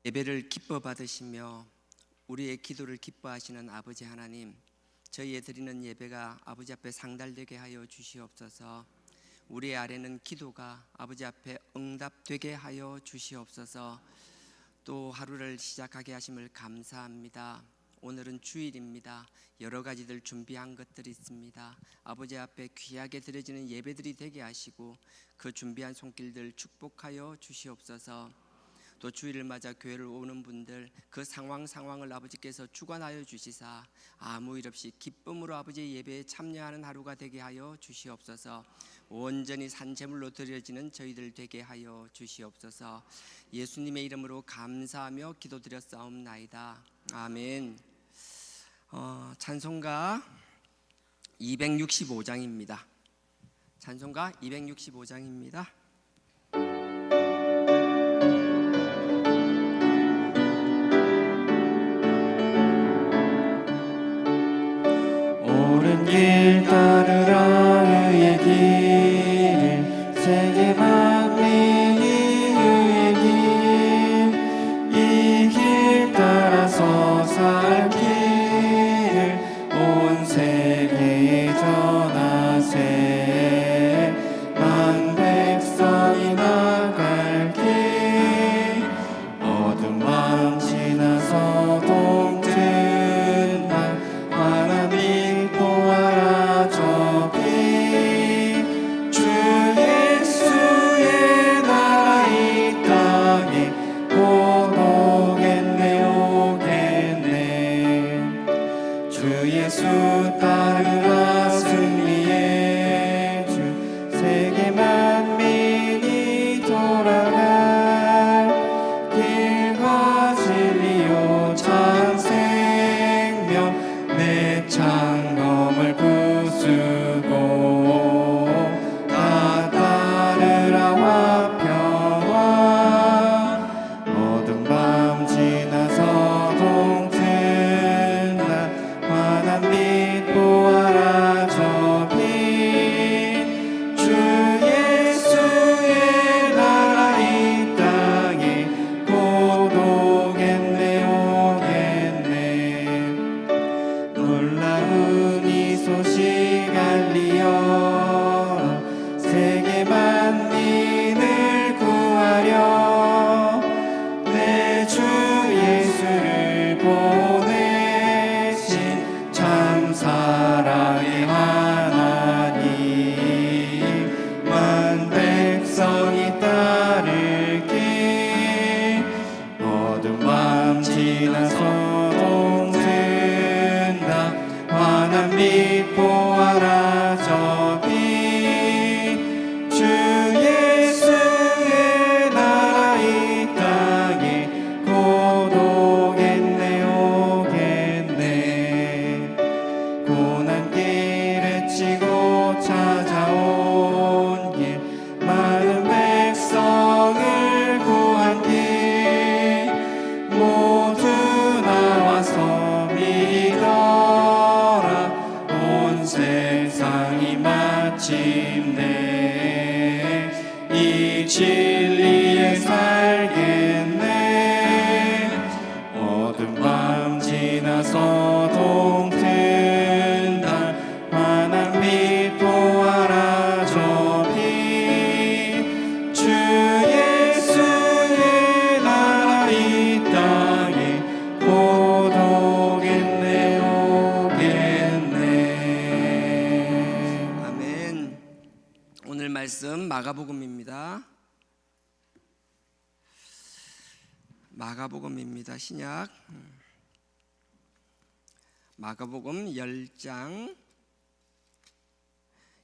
예배를 기뻐 받으시며 우리의 기도를 기뻐하시는 아버지 하나님, 저희의 드리는 예배가 아버지 앞에 상달되게 하여 주시옵소서. 우리 아래는 기도가 아버지 앞에 응답되게 하여 주시옵소서. 또 하루를 시작하게 하심을 감사합니다. 오늘은 주일입니다. 여러 가지들 준비한 것들이 있습니다. 아버지 앞에 귀하게 드려지는 예배들이 되게 하시고 그 준비한 손길들 축복하여 주시옵소서. 또 주일을 맞아 교회를 오는 분들 그 상황을 아버지께서 주관하여 주시사 아무 일 없이 기쁨으로 아버지의 예배에 참여하는 하루가 되게 하여 주시옵소서. 온전히 산제물로 드려지는 저희들 되게 하여 주시옵소서. 예수님의 이름으로 감사하며 기도드렸사옵나이다. 아멘. 찬송가 265장입니다. 찬송가 265장입니다. 옳은 길 따르라 의의 길 세계 만민이 의의 길 이 길 따라서 살 길을 온 세계에 전하세 만 백성이 나갈 길 어두운 밤 지나서 동튼 날 하나님 보아라 저기 주 예수의 나라 이 땅에 곧 오겠네 오겠네 주 예수 따르라 승리의 주 세계 만민이 돌아갈 길과 진리요 참 생명 내 창검을 부수고 다 따르라 화평화 어두운 밤 지나서 동튼 날 환한 빛 보아라 저기 주 예수의 나라 이 땅에 곧 오겠네 오겠네 놀라운 이 소식 알리어 세계 만민을 구하려 내 주 예수를 보내신 참 사랑의 하나님 만 백성이 따를 길 어두운 밤 지나서 동튼 나 환한 빛 보아라 저기 주 예수의 나라 이 땅에 곧 오겠네 오겠네 고난길에 치고 찾아온 길 많은 백성을 구한 길 모두 나와서 믿어라 온 세상이 마침내 이 진리에 살겠네 어두운 밤 지나서 동튼 날 환한 빛 보아라 저기 주 예수의 나라 이 땅에 곧 오겠네 오겠네 아멘. 오늘 말씀 마가복음입니다. 마가복음입니다. 신약 마가복음 10장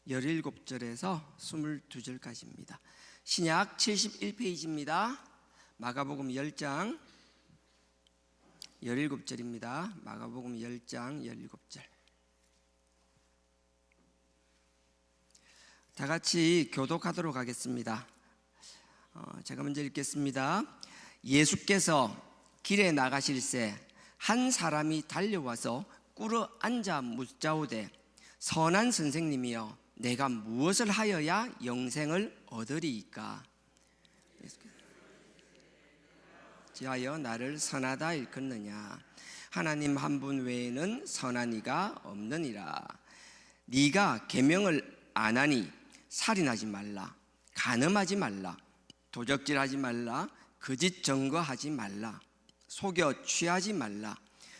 17절에서 22절까지입니다. 신약 71페이지입니다. 마가복음 10장 17절입니다. 마가복음 10장 17절. 다 같이 교독하도록 하겠습니다. 제가 먼저 읽겠습니다. 예수께서 길에 나가실새 한 사람이 달려와서 꿇어 앉아 묻자오되 선한 선생님이여 내가 무엇을 하여야 영생을 얻으리이까? 어찌하여 나를 선하다 일컫느냐. 하나님 한 분 외에는 선한 이가 없느니라. 네가 계명을 안 하니 살인하지 말라, 간음하지 말라, 도적질하지 말라, 거짓 증거하지 말라, 속여 취하지 말라,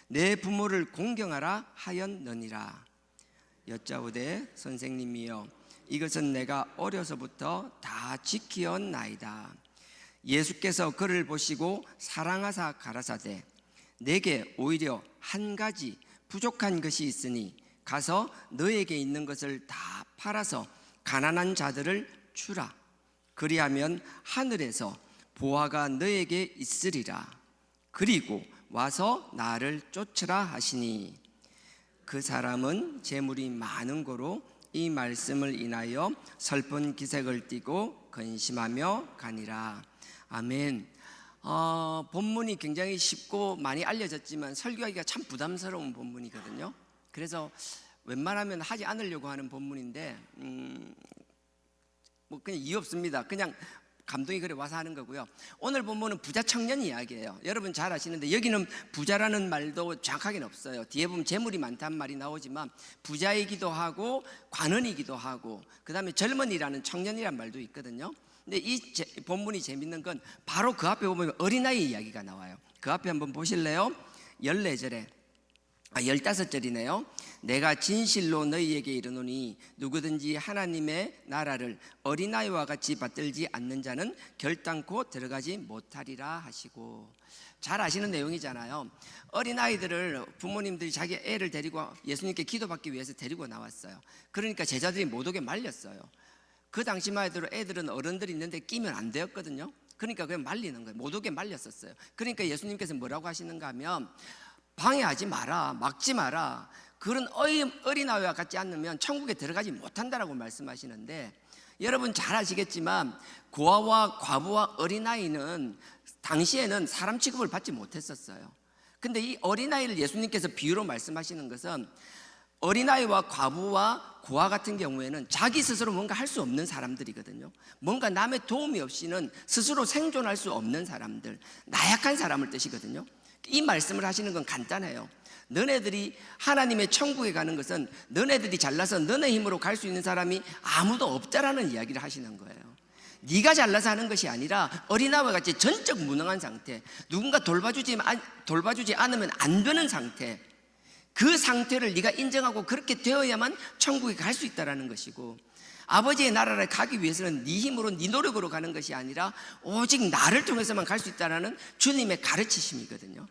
내 부모를 공경하라 하였느니라. 여짜오되 선생님이여, 이것은 내가 어려서부터 다 지키었나이다. 예수께서 그를 보시고 사랑하사 가라사대, 내게 오히려 한 가지 부족한 것이 있으니 가서 너에게 있는 것을 다 팔아서 가난한 자들을 주라. 그리하면 하늘에서 보화가 너에게 있으리라. 그리고 와서 나를 쫓으라 하시니, 그 사람은 재물이 많은 고로 이 말씀을 인하여 슬픈 기색을 띠고 근심하며 가니라. 아멘. 본문이 굉장히 쉽고 많이 알려졌지만 설교하기가 참 부담스러운 본문이거든요. 그래서 웬만하면 하지 않으려고 하는 본문인데 뭐 그냥 이유 없습니다. 그냥 감동이 그래 와서 하는 거고요. 오늘 본문은 부자 청년 이야기예요. 여러분 잘 아시는데 여기는 부자라는 말도 정확하게는 없어요. 뒤에 보면 재물이 많다는 말이 나오지만 부자이기도 하고 관원이기도 하고 그 다음에 젊은이라는 청년이라는 말도 있거든요. 근데 이 본문이 재밌는 건 바로 그 앞에 보면 어린아이 이야기가 나와요. 그 앞에 한번 보실래요? 14절에 15절이네요. 내가 진실로 너희에게 이르노니 누구든지 하나님의 나라를 어린아이와 같이 받들지 않는 자는 결단코 들어가지 못하리라 하시고, 잘 아시는 내용이잖아요. 어린아이들을 부모님들이 자기 애를 데리고 예수님께 기도받기 위해서 데리고 나왔어요. 그러니까 제자들이 못 오게 말렸어요. 그 당시만 해도 애들은 어른들이 있는데 끼면 안 되었거든요. 그러니까 그냥 말리는 거예요. 못 오게 말렸었어요. 그러니까 예수님께서 뭐라고 하시는가 하면, 방해하지 마라, 막지 마라. 그런 어린아이와 같지 않으면 천국에 들어가지 못한다라고 말씀하시는데, 여러분 잘 아시겠지만 고아와 과부와 어린아이는 당시에는 사람 취급을 받지 못했었어요. 근데 이 어린아이를 예수님께서 비유로 말씀하시는 것은 어린아이와 과부와 고아 같은 경우에는 자기 스스로 뭔가 할 수 없는 사람들이거든요. 뭔가 남의 도움이 없이는 스스로 생존할 수 없는 사람들, 나약한 사람을 뜻이거든요. 이 말씀을 하시는 건 간단해요. 너네들이 하나님의 천국에 가는 것은 너네들이 잘나서 너네 힘으로 갈 수 있는 사람이 아무도 없다라는 이야기를 하시는 거예요. 네가 잘나서 하는 것이 아니라 어린아이와 같이 전적 무능한 상태, 누군가 돌봐주지 않으면 안 되는 상태, 그 상태를 네가 인정하고 그렇게 되어야만 천국에 갈 수 있다라는 것이고, 아버지의 나라를 가기 위해서는 네 힘으로 네 노력으로 가는 것이 아니라 오직 나를 통해서만 갈 수 있다라는 주님의 가르치심이거든요.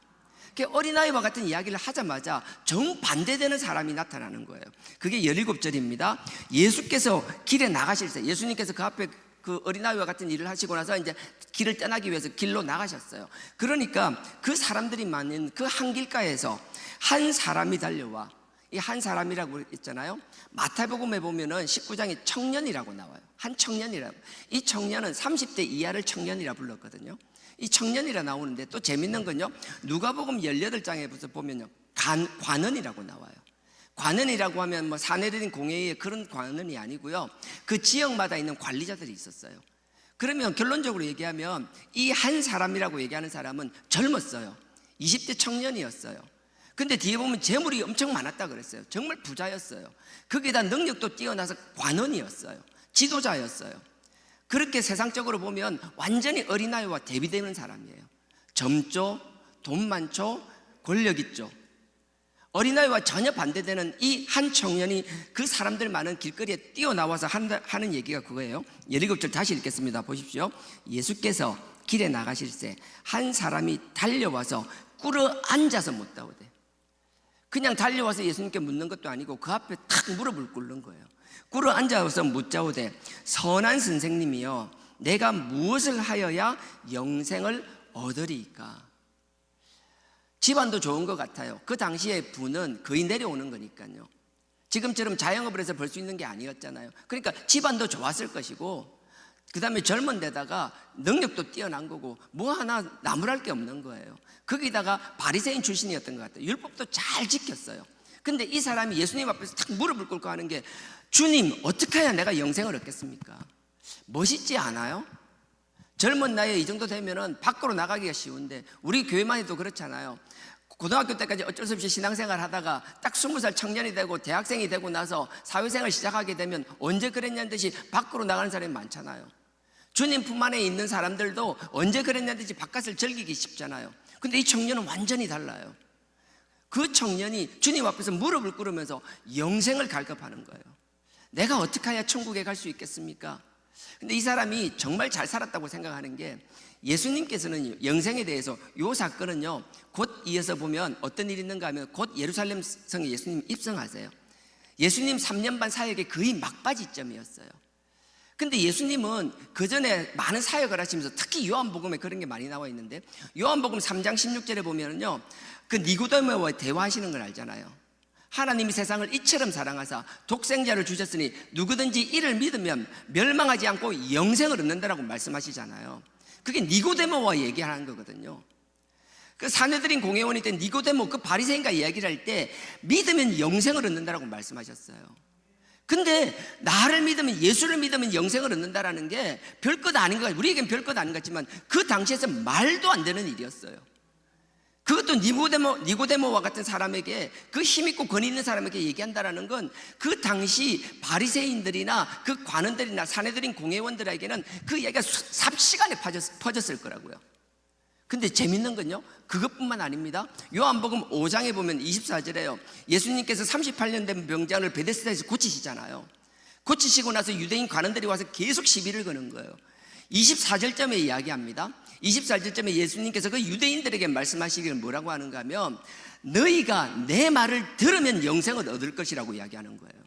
어린아이와 같은 이야기를 하자마자 정반대되는 사람이 나타나는 거예요. 그게 17절입니다. 예수께서 길에 나가실 때, 예수님께서 그 앞에 그 어린아이와 같은 일을 하시고 나서 이제 길을 떠나기 위해서 길로 나가셨어요. 그러니까 그 사람들이 많은 그 한길가에서 한 사람이 달려와, 이 한 사람이라고 했잖아요. 마태복음에 보면은 19장에 청년이라고 나와요. 한 청년이라고. 이 청년은 30대 이하를 청년이라 불렀거든요. 이 청년이라 나오는데 또 재밌는 건요, 누가복음 18장에 보면요, 관원이라고 나와요. 관원이라고 하면 뭐 사내들인 공회의 그런 관원이 아니고요, 그 지역마다 있는 관리자들이 있었어요. 그러면 결론적으로 얘기하면 이 한 사람이라고 얘기하는 사람은 젊었어요. 20대 청년이었어요. 근데 뒤에 보면 재물이 엄청 많았다 그랬어요. 정말 부자였어요. 거기다 능력도 뛰어나서 관원이었어요. 지도자였어요. 그렇게 세상적으로 보면 완전히 어린아이와 대비되는 사람이에요. 젊죠, 돈 많죠, 권력 있죠. 어린아이와 전혀 반대되는 이 한 청년이 그 사람들 많은 길거리에 뛰어나와서 하는 얘기가 그거예요. 17절 다시 읽겠습니다. 보십시오. 예수께서 길에 나가실 때 한 사람이 달려와서 꿇어 앉아서 묻다오대. 그냥 달려와서 예수님께 묻는 것도 아니고 그 앞에 탁 무릎을 꿇는 거예요. 꿇어 앉아서 묻자오되, 선한 선생님이여, 내가 무엇을 하여야 영생을 얻으리이까? 집안도 좋은 것 같아요. 그 당시에 부는 거의 내려오는 거니까요. 지금처럼 자영업을 해서 벌 수 있는 게 아니었잖아요. 그러니까 집안도 좋았을 것이고, 그 다음에 젊은 데다가 능력도 뛰어난 거고, 뭐 하나 나무랄 게 없는 거예요. 거기다가 바리새인 출신이었던 것 같아요. 율법도 잘 지켰어요. 근데 이 사람이 예수님 앞에서 탁 무릎을 꿇고 하는 게, 주님, 어떻게 해야 내가 영생을 얻겠습니까? 멋있지 않아요? 젊은 나이에 이 정도 되면은 밖으로 나가기가 쉬운데, 우리 교회만 해도 그렇잖아요. 고등학교 때까지 어쩔 수 없이 신앙생활 하다가 딱 20살 청년이 되고 대학생이 되고 나서 사회생활 시작하게 되면 언제 그랬냐는 듯이 밖으로 나가는 사람이 많잖아요. 주님 품 안에 있는 사람들도 언제 그랬냐는 듯이 바깥을 즐기기 쉽잖아요. 근데 이 청년은 완전히 달라요. 그 청년이 주님 앞에서 무릎을 꿇으면서 영생을 갈급하는 거예요. 내가 어떻게 해야 천국에 갈 수 있겠습니까? 근데 이 사람이 정말 잘 살았다고 생각하는 게, 예수님께서는 영생에 대해서 이 사건은요, 곧 이어서 보면 어떤 일이 있는가 하면 곧 예루살렘 성에 예수님 입성하세요. 예수님 3년 반 사역의 거의 막바지점이었어요. 근데 예수님은 그 전에 많은 사역을 하시면서 특히 요한복음에 그런 게 많이 나와 있는데, 요한복음 3장 16절에 보면은요, 그 니고데모와 대화하시는 걸 알잖아요. 하나님이 세상을 이처럼 사랑하사 독생자를 주셨으니 누구든지 이를 믿으면 멸망하지 않고 영생을 얻는다라고 말씀하시잖아요. 그게 니고데모와 얘기하는 거거든요. 그 사내들인 공회원이 된 니고데모, 그 바리새인과 이야기를 할 때 믿으면 영생을 얻는다라고 말씀하셨어요. 근데 나를 믿으면, 예수를 믿으면 영생을 얻는다라는 게 별것 아닌 것 같아요. 우리에겐 별것 아닌 것 같지만 그 당시에서 말도 안 되는 일이었어요. 그것도 니고데모와 같은 사람에게, 그 힘있고 권위 있는 사람에게 얘기한다라는 건 그 당시 바리새인들이나 그 관원들이나 사내들인 공회원들에게는 그 얘기가 삽시간에 퍼졌을 거라고요. 근데 재밌는 건요, 그것뿐만 아닙니다. 요한복음 5장에 보면 24절에요, 예수님께서 38년 된 병자를 베데스다에서 고치시잖아요. 고치시고 나서 유대인 관원들이 와서 계속 시비를 거는 거예요. 24절쯤에 이야기합니다. 24절쯤에 예수님께서 그 유대인들에게 말씀하시기를 뭐라고 하는가 하면, 너희가 내 말을 들으면 영생을 얻을 것이라고 이야기하는 거예요.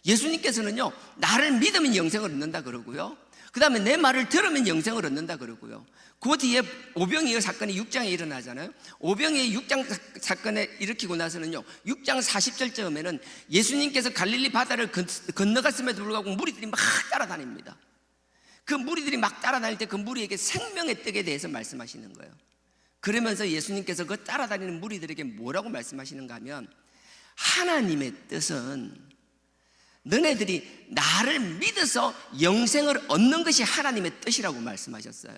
예수님께서는요, 나를 믿으면 영생을 얻는다 그러고요, 그 다음에 내 말을 들으면 영생을 얻는다 그러고요, 그 뒤에 오병이어 사건이 6장에 일어나잖아요. 오병이어 6장 사건을 일으키고 나서는요, 6장 40절쯤에는 예수님께서 갈릴리 바다를 건너갔음에도 불구하고 무리들이 막 따라다닙니다. 그 무리들이 막 따라다닐 때 그 무리에게 생명의 떡에 대해서 말씀하시는 거예요. 그러면서 예수님께서 그 따라다니는 무리들에게 뭐라고 말씀하시는가 하면, 하나님의 뜻은 너네들이 나를 믿어서 영생을 얻는 것이 하나님의 뜻이라고 말씀하셨어요.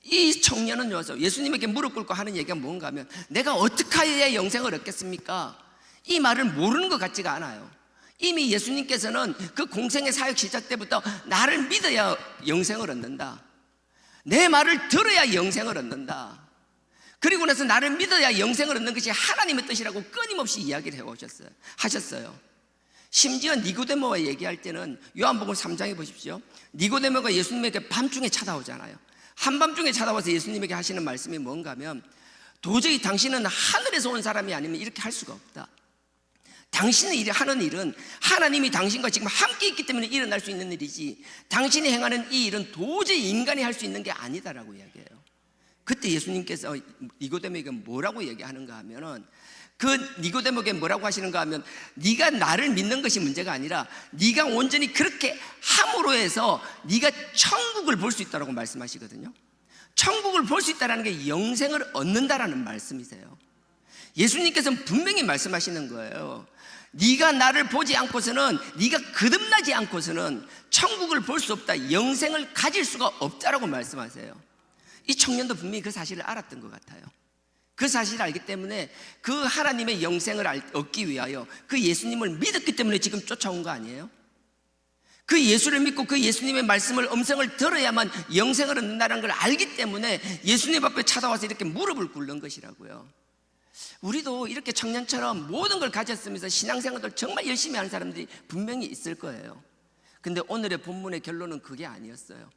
이 청년은 와서 예수님에게 무릎 꿇고 하는 얘기가 뭔가 하면, 내가 어떻게 해야 영생을 얻겠습니까? 이 말을 모르는 것 같지가 않아요. 이미 예수님께서는 그 공생의 사역 시작 때부터 나를 믿어야 영생을 얻는다, 내 말을 들어야 영생을 얻는다, 그리고 나서 나를 믿어야 영생을 얻는 것이 하나님의 뜻이라고 끊임없이 이야기를 하셨어요. 심지어 니고데모와 얘기할 때는 요한복음 3장에 보십시오. 니고데모가 예수님에게 밤중에 찾아오잖아요. 한밤중에 찾아와서 예수님에게 하시는 말씀이 뭔가 하면, 도저히 당신은 하늘에서 온 사람이 아니면 이렇게 할 수가 없다. 당신이 하는 일은 하나님이 당신과 지금 함께 있기 때문에 일어날 수 있는 일이지, 당신이 행하는 이 일은 도저히 인간이 할 수 있는 게 아니다라고 이야기해요. 그때 예수님께서 니고데모에게 뭐라고 얘기하는가 하면은, 그 니고데모에게 뭐라고 하시는가 하면, 네가 나를 믿는 것이 문제가 아니라 네가 온전히 그렇게 함으로 해서 네가 천국을 볼 수 있다라고 말씀하시거든요. 천국을 볼 수 있다는 게 영생을 얻는다라는 말씀이세요. 예수님께서는 분명히 말씀하시는 거예요. 네가 나를 보지 않고서는, 네가 거듭나지 않고서는 천국을 볼 수 없다, 영생을 가질 수가 없다라고 말씀하세요. 이 청년도 분명히 그 사실을 알았던 것 같아요. 그 사실을 알기 때문에 그 하나님의 영생을 얻기 위하여 그 예수님을 믿었기 때문에 지금 쫓아온 거 아니에요? 그 예수를 믿고 그 예수님의 말씀을, 음성을 들어야만 영생을 얻는다는 걸 알기 때문에 예수님 앞에 찾아와서 이렇게 무릎을 꿇는 것이라고요. 우리도 이렇게 청년처럼 모든 걸 가졌으면서 신앙생활을 정말 열심히 하는 사람들이 분명히 있을 거예요. 근데 오늘의 본문의 결론은 그게 아니었어요.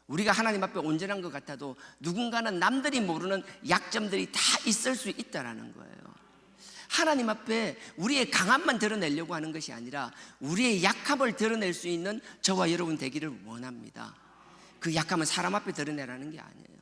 우리가 하나님 앞에 온전한 것 같아도 누군가는 남들이 모르는 약점들이 다 있을 수 있다라는 거예요. 하나님 앞에 우리의 강함만 드러내려고 하는 것이 아니라 우리의 약함을 드러낼 수 있는 저와 여러분 되기를 원합니다. 그 약함은 사람 앞에 드러내라는 게 아니에요.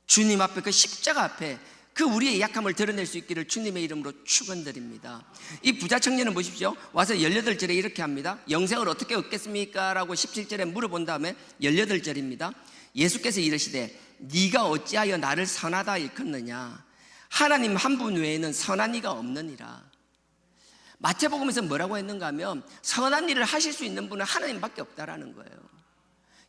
주님 앞에, 그 십자가 앞에 그 우리의 약함을 드러낼 수 있기를 주님의 이름으로 축원드립니다. 이 부자 청년은 보십시오. 와서 18절에 이렇게 합니다. 영생을 어떻게 얻겠습니까? 라고 17절에 물어본 다음에 18절입니다. 예수께서 이르시되 네가 어찌하여 나를 선하다 일컫느냐? 하나님 한 분 외에는 선한 이가 없느니라. 마태복음에서 뭐라고 했는가 하면, 선한 일을 하실 수 있는 분은 하나님밖에 없다라는 거예요.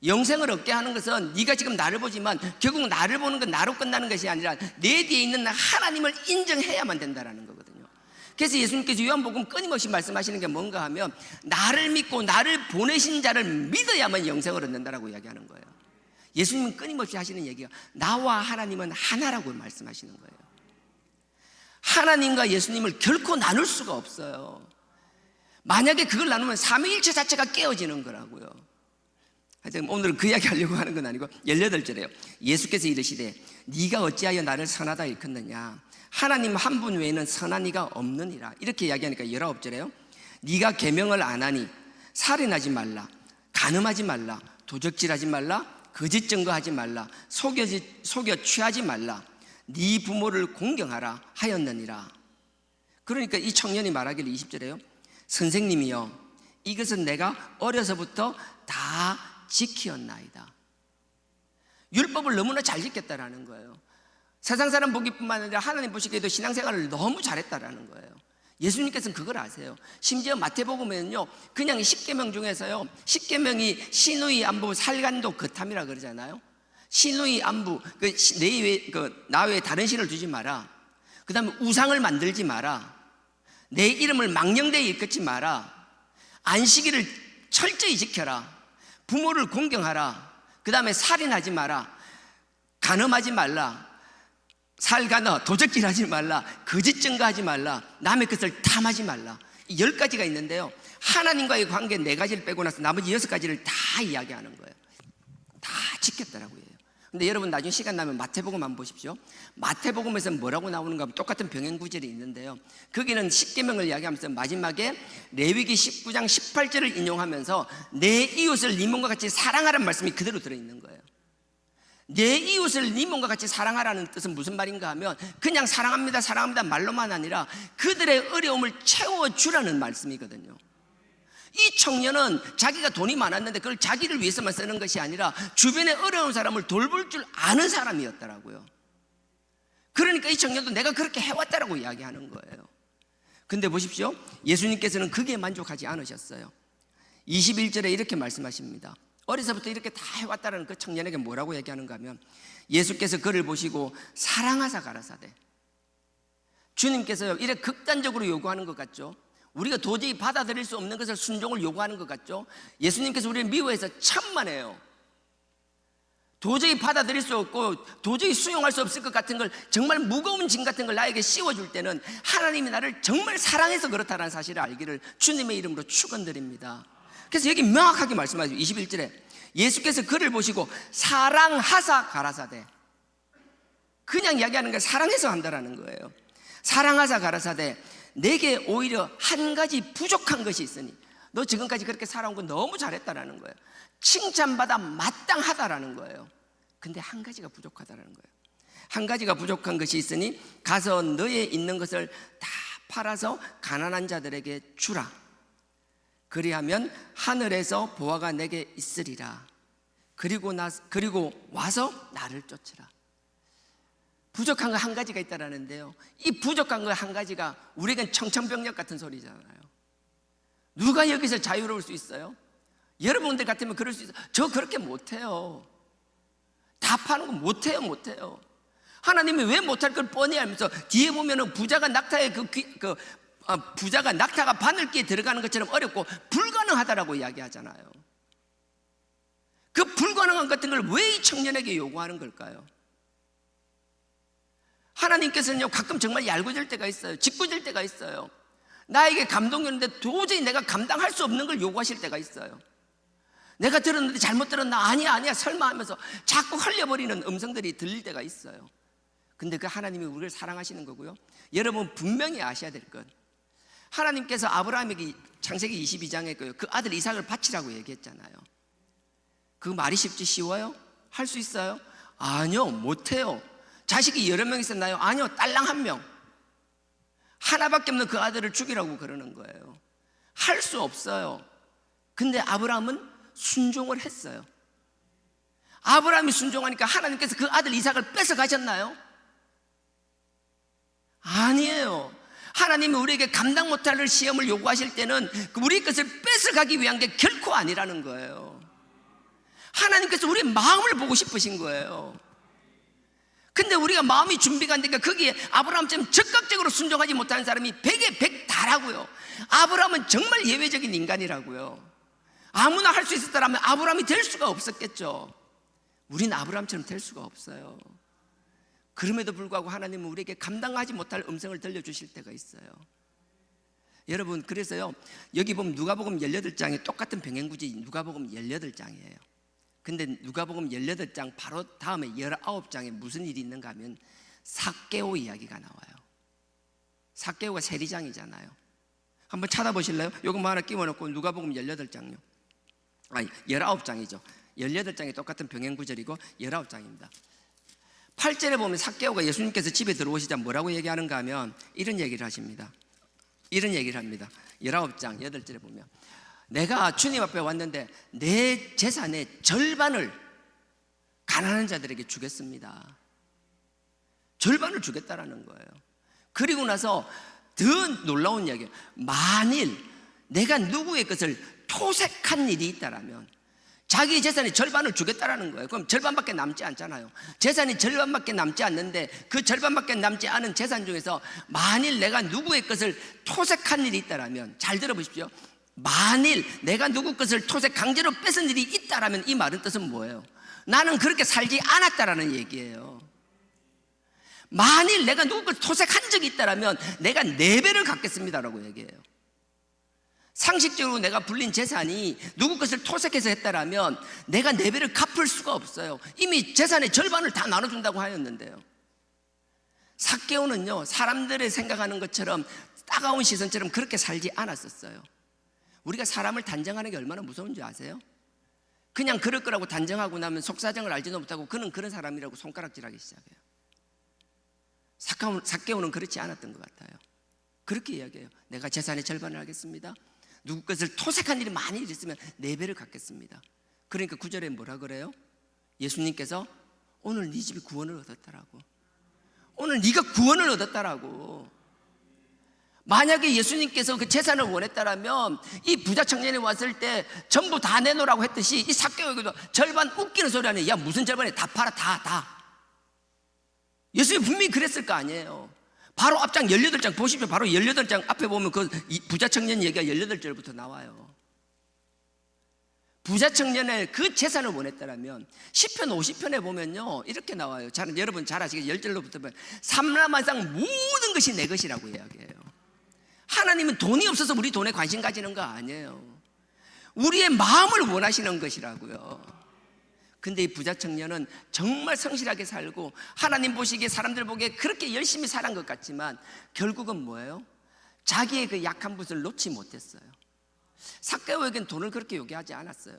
영생을 얻게 하는 것은 네가 지금 나를 보지만 결국 나를 보는 건 나로 끝나는 것이 아니라 내 뒤에 있는 하나님을 인정해야만 된다는 거거든요. 그래서 예수님께서 요한복음 끊임없이 말씀하시는 게 뭔가 하면 나를 믿고 나를 보내신 자를 믿어야만 영생을 얻는다라고 이야기하는 거예요. 예수님은 끊임없이 하시는 얘기가 나와 하나님은 하나라고 말씀하시는 거예요. 하나님과 예수님을 결코 나눌 수가 없어요. 만약에 그걸 나누면 삼위일체 자체가 깨어지는 거라고요. 하여튼 오늘은 그 이야기 하려고 하는 건 아니고 18절에요. 예수께서 이르시되 네가 어찌하여 나를 선하다 일컫느냐 하나님 한 분 외에는 선한 이가 없느니라. 이렇게 이야기하니까 19절에요. 네가 계명을 안 하니 살인하지 말라, 간음하지 말라, 도적질하지 말라, 거짓 증거하지 말라, 속여 취하지 말라, 네 부모를 공경하라 하였느니라. 그러니까 이 청년이 말하기를 20절에요. 선생님이여 이것은 내가 어려서부터 다 지키었나이다. 율법을 너무나 잘 지켰다라는 거예요. 세상 사람 보기뿐만 아니라 하나님 보시기에도 신앙생활을 너무 잘했다라는 거예요. 예수님께서는 그걸 아세요. 심지어 마태복음에는요 그냥 10계명 중에서요 10계명이 신의 안부 살간도 거탐이라 그러잖아요. 신의 안부 나 외에 다른 신을 두지 마라, 그 다음에 우상을 만들지 마라, 내 이름을 망령되이 일컫지 마라, 안식일을 철저히 지켜라, 부모를 공경하라, 그 다음에 살인하지 마라, 간음하지 말라, 살간어 도적질하지 말라, 거짓 증거하지 말라, 남의 것을 탐하지 말라. 이 10가지가 있는데요 하나님과의 관계 4가지를 빼고 나서 나머지 6가지를 다 이야기하는 거예요. 다 지켰다라고 해요. 근데 여러분 나중에 시간 나면 마태복음 한번 보십시오. 마태복음에서 뭐라고 나오는가 하면 똑같은 병행 구절이 있는데요 거기는 10계명을 이야기하면서 마지막에 레위기 19장 18절을 인용하면서 내 이웃을 네 몸과 같이 사랑하라는 말씀이 그대로 들어있는 거예요. 내 이웃을 네 몸과 같이 사랑하라는 뜻은 무슨 말인가 하면 그냥 사랑합니다 사랑합니다 말로만 아니라 그들의 어려움을 채워주라는 말씀이거든요. 이 청년은 자기가 돈이 많았는데 그걸 자기를 위해서만 쓰는 것이 아니라 주변에 어려운 사람을 돌볼 줄 아는 사람이었더라고요. 그러니까 이 청년도 내가 그렇게 해왔다라고 이야기하는 거예요. 근데 보십시오, 예수님께서는 그게 만족하지 않으셨어요. 21절에 이렇게 말씀하십니다. 어려서부터 이렇게 다 해왔다라는 그 청년에게 뭐라고 얘기하는가 하면 예수께서 그를 보시고 사랑하사 가라사대. 주님께서요 이렇게 극단적으로 요구하는 것 같죠? 우리가 도저히 받아들일 수 없는 것을 순종을 요구하는 것 같죠? 예수님께서 우리를 미워해서 천만에요. 도저히 받아들일 수 없고 도저히 수용할 수 없을 것 같은 걸, 정말 무거운 짐 같은 걸 나에게 씌워줄 때는 하나님이 나를 정말 사랑해서 그렇다는 사실을 알기를 주님의 이름으로 축원드립니다. 그래서 여기 명확하게 말씀하죠. 21절에 예수께서 그를 보시고 사랑하사 가라사대. 그냥 이야기하는 게 사랑해서 한다라는 거예요. 사랑하사 가라사대 내게 오히려 한 가지 부족한 것이 있으니 너 지금까지 그렇게 살아온 거 너무 잘했다라는 거예요. 칭찬받아 마땅하다라는 거예요. 근데 한 가지가 부족하다라는 거예요. 한 가지가 부족한 것이 있으니 가서 너의 있는 것을 다 팔아서 가난한 자들에게 주라. 그리하면 하늘에서 보화가 내게 있으리라. 그리고 와서 나를 쫓으라. 부족한 거 한 가지가 있다라는데요 이 부족한 거 한 가지가 우리에겐 청천벽력 같은 소리잖아요. 누가 여기서 자유로울 수 있어요? 여러분들 같으면 그럴 수 있어요. 저 그렇게 못해요. 다 파는 거 못해요. 하나님이 왜 못할 걸 뻔히 알면서 뒤에 보면은 부자가 낙타가 바늘기에 들어가는 것처럼 어렵고 불가능하다라고 이야기하잖아요. 그 불가능한 같은 걸 왜 이 청년에게 요구하는 걸까요? 하나님께서는요 가끔 정말 얄궂을 때가 있어요. 짓궂을 때가 있어요. 나에게 감동이 오는데 도저히 내가 감당할 수 없는 걸 요구하실 때가 있어요. 내가 들었는데 잘못 들었나? 아니야 설마 하면서 자꾸 흘려버리는 음성들이 들릴 때가 있어요. 근데 그 하나님이 우리를 사랑하시는 거고요 여러분 분명히 아셔야 될 것, 하나님께서 아브라함에게 창세기 22장에 그 아들 이삭을 바치라고 얘기했잖아요. 그 말이 쉽지 쉬워요? 할 수 있어요? 아니요, 못해요. 자식이 여러 명 있었나요? 아니요, 딸랑 1명. 하나밖에 없는 그 아들을 죽이라고 그러는 거예요. 할 수 없어요. 근데 아브라함은 순종을 했어요. 아브라함이 순종하니까 하나님께서 그 아들 이삭을 뺏어 가셨나요? 아니에요. 하나님이 우리에게 감당 못할 시험을 요구하실 때는 우리 것을 뺏어가기 위한 게 결코 아니라는 거예요. 하나님께서 우리의 마음을 보고 싶으신 거예요. 근데 우리가 마음이 준비가 안 되니까 거기에 아브라함처럼 적극적으로 순종하지 못하는 사람이 100에 100 다라고요. 아브라함은 정말 예외적인 인간이라고요. 아무나 할 수 있었다면 아브라함이 될 수가 없었겠죠. 우린 아브라함처럼 될 수가 없어요. 그럼에도 불구하고 하나님은 우리에게 감당하지 못할 음성을 들려주실 때가 있어요. 여러분, 그래서요, 여기 보면 누가복음 18장이 똑같은 병행구지 누가복음 18장이에요. 근데 누가복음 18장 바로 다음에 19장에 무슨 일이 있는가 하면 삭개오 이야기가 나와요. 삭개오가 세리장이잖아요. 한번 찾아보실래요? 요거 뭐 하나 끼워놓고 누가복음 18장요. 아니 19장이죠. 18장이 똑같은 병행구절이고 19장입니다. 8절에 보면 삭개오가 예수님께서 집에 들어오시자 뭐라고 얘기하는가 하면 이런 얘기를 하십니다. 이런 얘기를 합니다. 19장 8절에 보면 내가 주님 앞에 왔는데 내 재산의 절반을 가난한 자들에게 주겠습니다. 절반을 주겠다라는 거예요. 그리고 나서 더 놀라운 이야기예요. 만일 내가 누구의 것을 토색한 일이 있다라면 자기 재산의 절반을 주겠다라는 거예요. 그럼 절반밖에 남지 않잖아요. 재산이 절반밖에 남지 않는데 그 절반밖에 남지 않은 재산 중에서 만일 내가 누구의 것을 토색한 일이 있다라면, 잘 들어보십시오. 만일 내가 누구 것을 토색 강제로 뺏은 일이 있다라면 이 말은 뜻은 뭐예요? 나는 그렇게 살지 않았다라는 얘기예요. 만일 내가 누구 것을 토색한 적이 있다라면 내가 4배를 갚겠습니다라고 얘기해요. 상식적으로 내가 불린 재산이 누구 것을 토색해서 했다라면 내가 4배를 갚을 수가 없어요. 이미 재산의 절반을 다 나눠준다고 하였는데요. 삭개오는요, 사람들의 생각하는 것처럼 따가운 시선처럼 그렇게 살지 않았었어요. 우리가 사람을 단정하는 게 얼마나 무서운지 아세요? 그냥 그럴 거라고 단정하고 나면 속사정을 알지도 못하고 그는 그런 사람이라고 손가락질하기 시작해요. 삭개오는 그렇지 않았던 것 같아요. 그렇게 이야기해요. 내가 재산의 절반을 하겠습니다. 누구 것을 토색한 일이 많이 있으면 4배를 갚겠습니다. 그러니까 9절에 뭐라 그래요? 예수님께서 오늘 네 집이 구원을 얻었다라고. 오늘 네가 구원을 얻었다라고. 만약에 예수님께서 그 재산을 원했다라면 이 부자 청년이 왔을 때 전부 다 내놓으라고 했듯이 이 삭개오에게도 절반 웃기는 소리 아니에요. 야, 무슨 절반에 다 팔아, 다. 예수님 분명히 그랬을 거 아니에요. 바로 앞장 18장 보십시오. 바로 18장 앞에 보면 그 부자 청년 얘기가 18절부터 나와요. 부자 청년의 그 재산을 원했다라면 시편 50편에 보면요 이렇게 나와요. 여러분 잘 아시겠죠? 10절로부터 보면 삼라만상 모든 것이 내 것이라고 이야기해요. 하나님은 돈이 없어서 우리 돈에 관심 가지는 거 아니에요. 우리의 마음을 원하시는 것이라고요. 근데 이 부자 청년은 정말 성실하게 살고 하나님 보시기에 사람들 보기에 그렇게 열심히 살은 것 같지만 결국은 뭐예요? 자기의 그 약한 부분을 놓지 못했어요. 삭개오에겐 돈을 그렇게 요구하지 않았어요.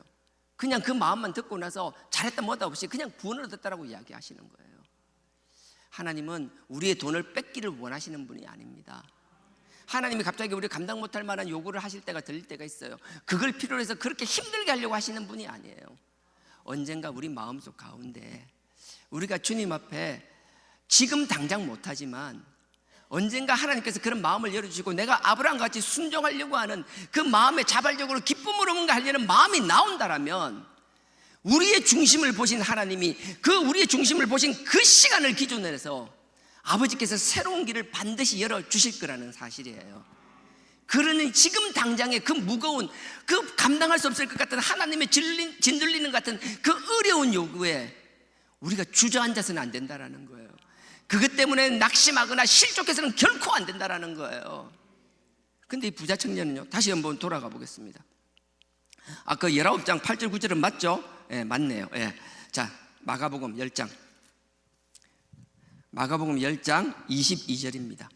그냥 그 마음만 듣고 나서 잘했다 뭐다 없이 그냥 구원을 얻었다라고 이야기하시는 거예요. 하나님은 우리의 돈을 뺏기를 원하시는 분이 아닙니다. 하나님이 갑자기 우리 감당 못할 만한 요구를 하실 때가 들릴 때가 있어요. 그걸 필요로 해서 그렇게 힘들게 하려고 하시는 분이 아니에요. 언젠가 우리 마음속 가운데 우리가 주님 앞에 지금 당장 못하지만 언젠가 하나님께서 그런 마음을 열어주시고 내가 아브라함같이 순종하려고 하는 그 마음에 자발적으로 기쁨으로 뭔가 하려는 마음이 나온다라면 우리의 중심을 보신 하나님이 그 우리의 중심을 보신 그 시간을 기준으로 해서 아버지께서 새로운 길을 반드시 열어주실 거라는 사실이에요. 그러니 지금 당장의 그 무거운 그 감당할 수 없을 것 같은 하나님의 짓눌리는 것 같은 그 어려운 요구에 우리가 주저앉아서는 안 된다라는 거예요. 그것 때문에 낙심하거나 실족해서는 결코 안 된다라는 거예요. 근데 이 부자 청년은요, 다시 한번 돌아가 보겠습니다. 아까 19장 8절 9절은 맞죠? 예, 맞네요. 예. 자, 마가복음 10장 22절입니다.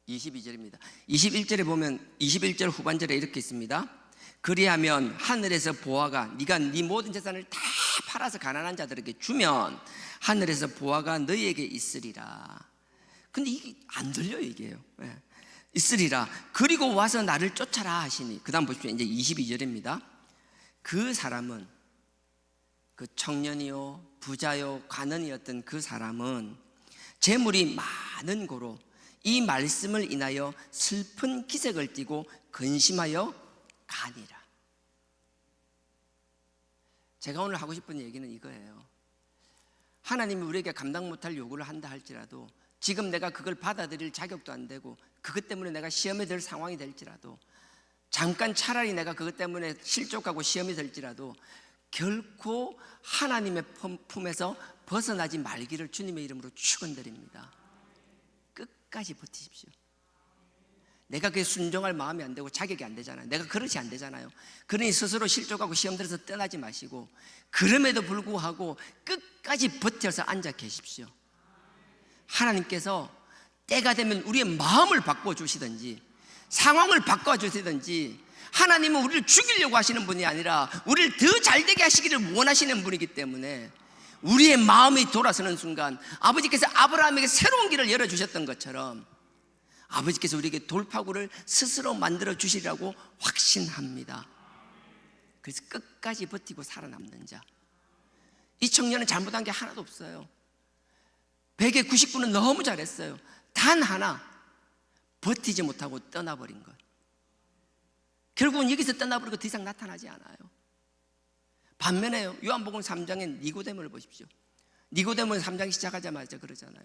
21절에 보면 21절 후반절에 이렇게 있습니다. 그리하면 하늘에서 보아가 네가 네 모든 재산을 다 팔아서 가난한 자들에게 주면 하늘에서 보아가 너희에게 있으리라. 근데 이게 안 들려요, 이게요. 예. 있으리라. 그리고 와서 나를 쫓아라 하시니. 그 다음 보십시오. 이제 22절입니다. 그 사람은 그 청년이요 부자요 관원이었던 그 사람은 재물이 많은 고로 이 말씀을 인하여 슬픈 기색을 띠고 근심하여 가니라. 제가 오늘 하고 싶은 얘기는 이거예요. 하나님이 우리에게 감당 못할 요구를 한다 할지라도, 지금 내가 그걸 받아들일 자격도 안 되고 그것 때문에 내가 시험에 들 상황이 될지라도, 잠깐 차라리 내가 그것 때문에 실족하고 시험이 될지라도 결코 하나님의 품에서 벗어나지 말기를 주님의 이름으로 축원드립니다. 끝까지 버티십시오. 내가 그게 순종할 마음이 안 되고 자격이 안 되잖아요. 내가 그릇이 안 되잖아요. 그러니 스스로 실족하고 시험 들어서 떠나지 마시고, 그럼에도 불구하고 끝까지 버텨서 앉아 계십시오. 하나님께서 때가 되면 우리의 마음을 바꿔주시든지 상황을 바꿔주시든지, 하나님은 우리를 죽이려고 하시는 분이 아니라 우리를 더 잘되게 하시기를 원하시는 분이기 때문에, 우리의 마음이 돌아서는 순간 아버지께서 아브라함에게 새로운 길을 열어주셨던 것처럼 아버지께서 우리에게 돌파구를 스스로 만들어 주시리라고 확신합니다. 그래서 끝까지 버티고 살아남는 자. 이 청년은 잘못한 게 하나도 없어요. 100에 99는 너무 잘했어요. 단 하나, 버티지 못하고 떠나버린 것. 결국은 여기서 떠나버리고 더 이상 나타나지 않아요. 반면에 요한복음 3장의 니고데모를 보십시오. 니고데모는 3장 시작하자마자 그러잖아요.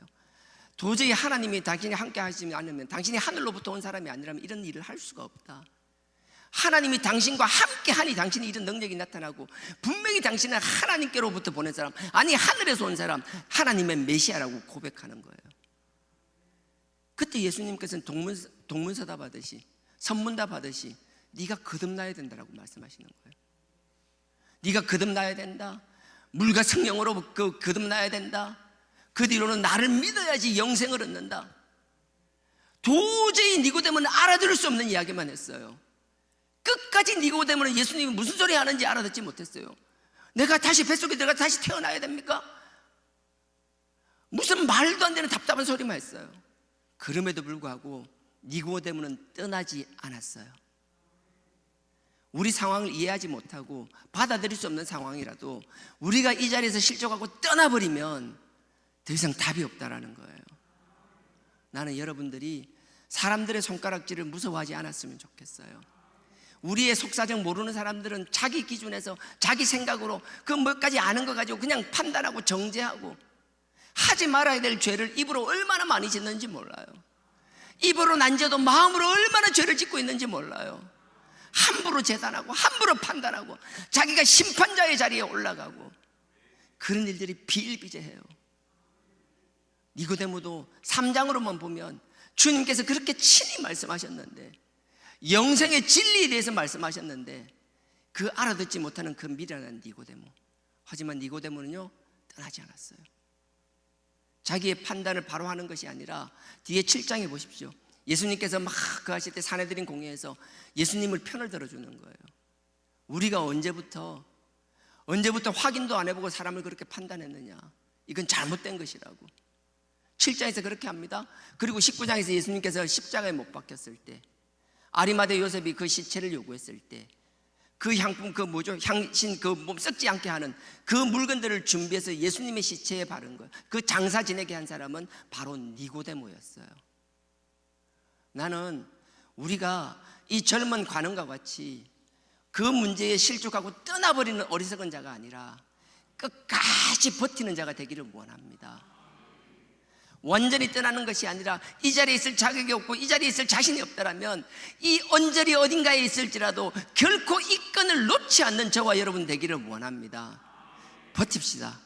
도저히 하나님이 당신이 함께 하시지 않으면, 당신이 하늘로부터 온 사람이 아니라면 이런 일을 할 수가 없다. 하나님이 당신과 함께 하니 당신이 이런 능력이 나타나고, 분명히 당신은 하나님께로부터 보낸 사람, 아니 하늘에서 온 사람, 하나님의 메시아라고 고백하는 거예요. 그때 예수님께서는 동문서답 하듯이, 선문답 하듯이 네가 거듭나야 된다라고 말씀하시는 거예요. 네가 거듭나야 된다. 물과 성령으로 거듭나야 된다. 그 뒤로는 나를 믿어야지 영생을 얻는다. 도저히 니고데모는 알아들을 수 없는 이야기만 했어요. 끝까지 니고데모는 예수님이 무슨 소리 하는지 알아듣지 못했어요. 내가 다시 뱃속에 들어가 다시 태어나야 됩니까? 무슨 말도 안 되는 답답한 소리만 했어요. 그럼에도 불구하고 니고데모는 떠나지 않았어요. 우리 상황을 이해하지 못하고 받아들일 수 없는 상황이라도 우리가 이 자리에서 실족하고 떠나버리면 더 이상 답이 없다라는 거예요. 나는 여러분들이 사람들의 손가락질을 무서워하지 않았으면 좋겠어요. 우리의 속사정 모르는 사람들은 자기 기준에서 자기 생각으로 그 몇 가지 아는 거 가지고 그냥 판단하고 정죄하고, 하지 말아야 될 죄를 입으로 얼마나 많이 짓는지 몰라요. 입으로 안 져도 마음으로 얼마나 죄를 짓고 있는지 몰라요. 함부로 재단하고 함부로 판단하고 자기가 심판자의 자리에 올라가고, 그런 일들이 비일비재해요. 니고데모도 3장으로만 보면 주님께서 그렇게 친히 말씀하셨는데, 영생의 진리에 대해서 말씀하셨는데 그 알아듣지 못하는 그 미련한 니고데모. 하지만 니고데모는요, 떠나지 않았어요. 자기의 판단을 바로 하는 것이 아니라 뒤에 7장에 보십시오. 예수님께서 막 그 하실 때 산헤드린 공회에서 예수님을 편을 들어주는 거예요. 우리가 언제부터 확인도 안 해보고 사람을 그렇게 판단했느냐, 이건 잘못된 것이라고 7장에서 그렇게 합니다. 그리고 19장에서 예수님께서 십자가에 못 박혔을 때, 아리마대 요셉이 그 시체를 요구했을 때, 그 향품, 향신, 몸 썩지 않게 하는 그 물건들을 준비해서 예수님의 시체에 바른 거예요. 그 장사 지내게 한 사람은 바로 니고데모였어요. 나는 우리가 이 젊은 관원과 같이 그 문제에 실족하고 떠나버리는 어리석은 자가 아니라 끝까지 버티는 자가 되기를 원합니다. 완전히 떠나는 것이 아니라 이 자리에 있을 자격이 없고 이 자리에 있을 자신이 없다라면 이 언저리 어딘가에 있을지라도 결코 이 끈을 놓지 않는 저와 여러분 되기를 원합니다. 버팁시다.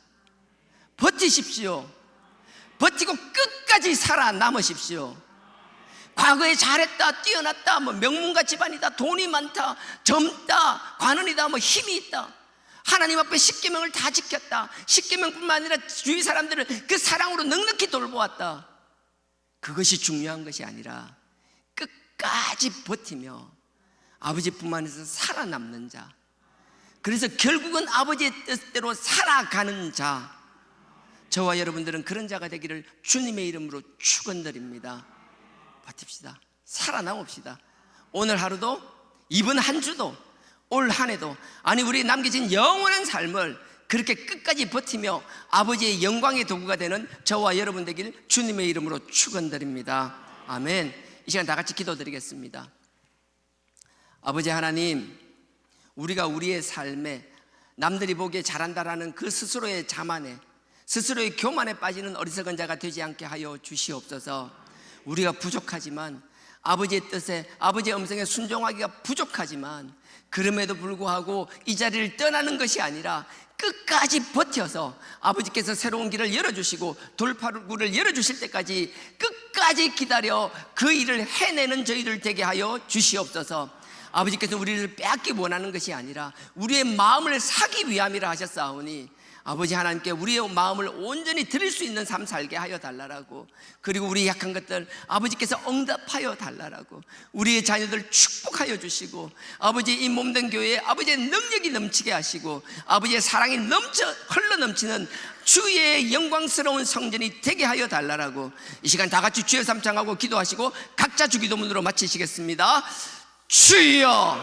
버티십시오. 버티고 끝까지 살아남으십시오. 과거에 잘했다, 뛰어났다, 명문가 집안이다, 돈이 많다, 젊다, 관원이다, 힘이 있다, 하나님 앞에 십계명을 다 지켰다, 십계명뿐만 아니라 주위 사람들을 그 사랑으로 넉넉히 돌보았다. 그것이 중요한 것이 아니라 끝까지 버티며 아버지 품 안에서 살아남는 자, 그래서 결국은 아버지의 뜻대로 살아가는 자, 저와 여러분들은 그런 자가 되기를 주님의 이름으로 축원드립니다. 버팁시다. 살아남읍시다. 오늘 하루도, 이번 한 주도, 올 한 해도, 아니 우리 남겨진 영원한 삶을 그렇게 끝까지 버티며 아버지의 영광의 도구가 되는 저와 여러분 되길 주님의 이름으로 축원드립니다. 아멘. 이 시간 다 같이 기도드리겠습니다. 아버지 하나님, 우리가 우리의 삶에 남들이 보기에 잘한다라는 그 스스로의 자만에, 스스로의 교만에 빠지는 어리석은 자가 되지 않게 하여 주시옵소서. 우리가 부족하지만, 아버지의 뜻에, 아버지의 음성에 순종하기가 부족하지만, 그럼에도 불구하고 이 자리를 떠나는 것이 아니라 끝까지 버텨서 아버지께서 새로운 길을 열어주시고 돌파구를 열어주실 때까지 끝까지 기다려 그 일을 해내는 저희들 되게 하여 주시옵소서. 아버지께서 우리를 빼앗기 원하는 것이 아니라 우리의 마음을 사기 위함이라 하셨사오니, 아버지 하나님께 우리의 마음을 온전히 드릴 수 있는 삶 살게 하여 달라라고, 그리고 우리 약한 것들 아버지께서 응답하여 달라라고, 우리의 자녀들 축복하여 주시고, 아버지 이 몸된 교회에 아버지의 능력이 넘치게 하시고, 아버지의 사랑이 흘러 넘치는 주의 영광스러운 성전이 되게 하여 달라라고, 이 시간 다 같이 주여 삼창하고 기도하시고 각자 주기도문으로 마치시겠습니다. 주여,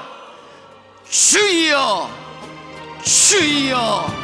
주여, 주여.